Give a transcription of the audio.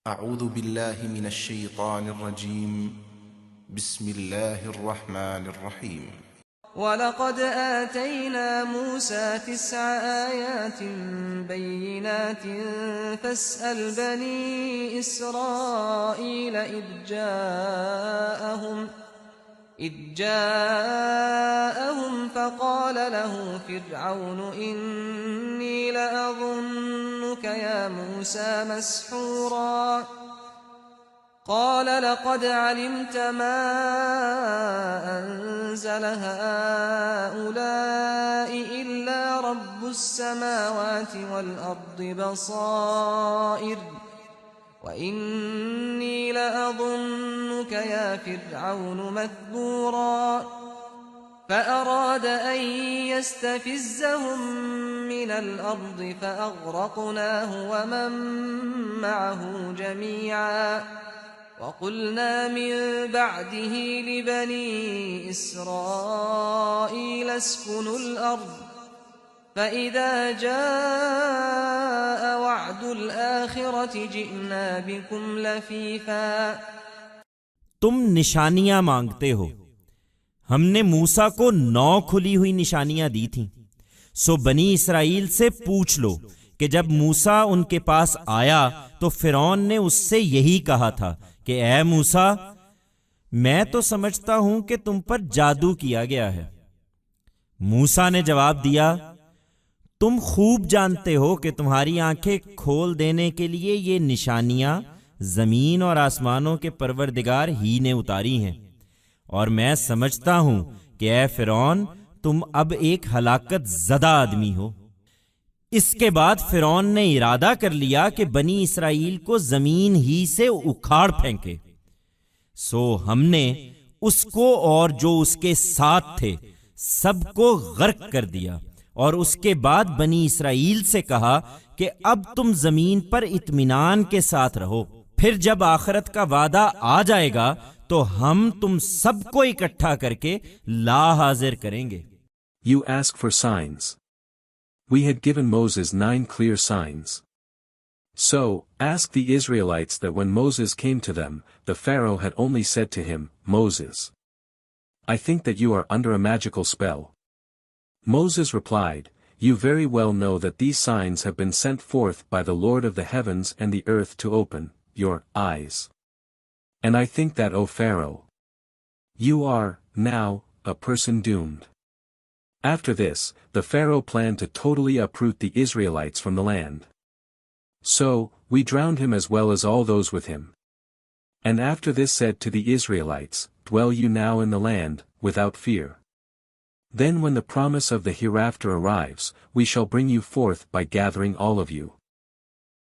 اعوذ باللہ من الشیطان الرجیم بسم اللہ الرحمن الرحیم وَلَقَدْ آتَيْنَا مُوسَى 9 آيَاتٍ بَيِّنَاتٍ فَاسْأَلْ بَنِي إِسْرَائِيلَ إِذْ جَاءَهُمْ فَقَالَ لَهُ فِرْعَوْنُ إِنِّي لَأَظُنُّكَ يَا مُوسَى مَسْحُورًا قال لقد علمت ما أنزل هؤلاء إلا رب السماوات والأرض بصائر وإني لأظنك يا فرعون مثبورا فأراد أن يستفزهم من الأرض فأغرقناه ومن معه جميعا وَقُلْنَا مِن بَعْدِهِ لِبَنِي إِسْرَائِيلَ اسْكُنُوا الْأَرْضَ فَإِذَا جَاءَ وَعْدُ الْآخِرَةِ جِئْنَا بِكُمْ لَفِيفًا۔ تم نشانیاں مانگتے ہو، ہم نے موسیٰ کو 9 کھلی ہوئی نشانیاں دی تھیں، سو بنی اسرائیل سے پوچھ لو کہ جب موسیٰ ان کے پاس آیا تو فرعون نے اس سے یہی کہا تھا کہ اے موسیٰ، میں تو سمجھتا ہوں کہ تم پر جادو کیا گیا ہے۔ موسیٰ نے جواب دیا، تم خوب جانتے ہو کہ تمہاری آنکھیں کھول دینے کے لیے یہ نشانیاں زمین اور آسمانوں کے پروردگار ہی نے اتاری ہیں، اور میں سمجھتا ہوں کہ اے فرعون، تم اب ایک ہلاکت زدہ آدمی ہو۔ اس کے بعد فرعون نے ارادہ کر لیا کہ بنی اسرائیل کو زمین ہی سے اکھاڑ پھینکے، سو ہم نے اس کو اور جو اس کے ساتھ تھے سب کو غرق کر دیا، اور اس کے بعد بنی اسرائیل سے کہا کہ اب تم زمین پر اطمینان کے ساتھ رہو، پھر جب آخرت کا وعدہ آ جائے گا تو ہم تم سب کو اکٹھا کر کے لا حاضر کریں گے۔ You ask for signs. We had given Moses 9 clear signs. So, ask the Israelites that when Moses came to them, the Pharaoh had only said to him, Moses, I think that you are under a magical spell. Moses replied, You very well know that these signs have been sent forth by the Lord of the heavens and the earth to open your eyes. And I think that, O Pharaoh, you are, now, a person doomed. After this, the Pharaoh planned to totally uproot the Israelites from the land. So, we drowned him as well as all those with him. And after this said to the Israelites, Dwell you now in the land, without fear. Then when the promise of the hereafter arrives, we shall bring you forth by gathering all of you.